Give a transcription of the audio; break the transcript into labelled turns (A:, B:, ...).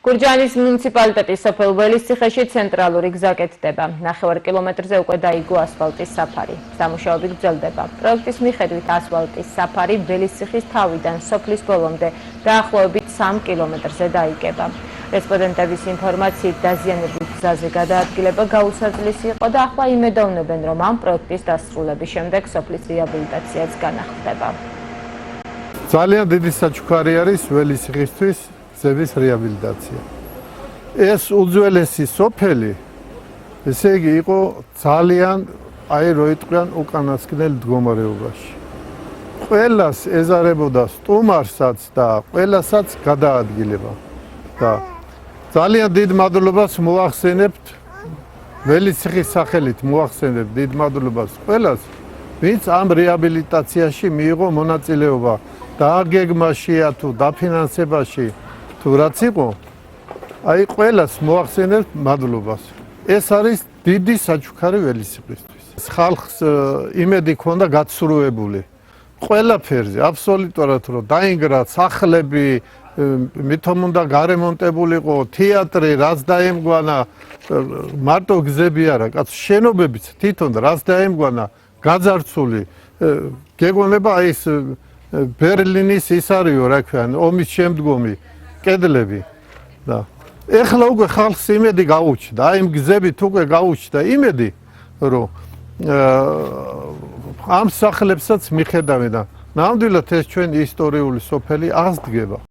A: გურჯაანის მუნიციპალიტეტის სოფელ ველისციხეში ცენტრალური გზა კეთდება. 9 კილომეტრზე უკვე დაიგო ასფალტის საფარი. სამუშაოები გრძელდება. პროექტის მიხედვით ასფალტის საფარი ველისციხის თავიდან სოფლის ბოლომდე დაახლოებით 3 კილომეტრზე დაიგება. რესპონდენტების ინფორმაციით დაზიანებულ გზაზე გადაადგილება გაუსაძლისი იყო და ახლა იმედოვნებენ, რომ ამ პროექტის დასრულების შემდეგ სოფლის რეაბილიტაციაც განახლდება.
B: ძალიან დიდი საჩუქარი არის ველისციხისთვის გზების რეაბილიტაცია. ეს უძველესი სოფელი, ესე იგი, იყო ძალიან რო იტყვიან უკანასკნელ მდგომარეობაში. ყველას ეზარებოდა სტუმარსაც და ყველასაც გადაადგილება. და ძალიან დიდ მადლობას მოახსენებთ ველისციხის სახელით მოახსენებთ დიდ მადლობას ყველას, ვინც ამ რეაბილიტაციაში მიიღო მონაწილეობა დააგეგმაშია თუ დაფინანსებაში თუ რაც იყო, აი ყველას მოახსენებთ მადლობას. ეს არის დიდი საჩუქარი ველისციხისთვის. ხალხს იმედი ჰქონდა გაცურვებული ყველაფერზე, აბსოლუტურად რომ დაინგრა სახლები, მithom უნდა გარემონტებულიყო თეატრი, რაც დაემგვანა, მარტო გზები არა, კაც შენობებიც თვითონ რაც დაემგვანა გაძარცული. გეგონება აი ეს ბერლინის ის არისო, რა ქვია, ომის შემდგომი კედლები და ეხლა უკვე ხალხს იმედი გაუჩნდა, აი იმ გზებით უკვე გაუჩნდა იმედი, რომ ამ სახლებსაც მიხედავენ და ნამდვილად ეს ჩვენი ისტორიული სოფელი აღსდგება.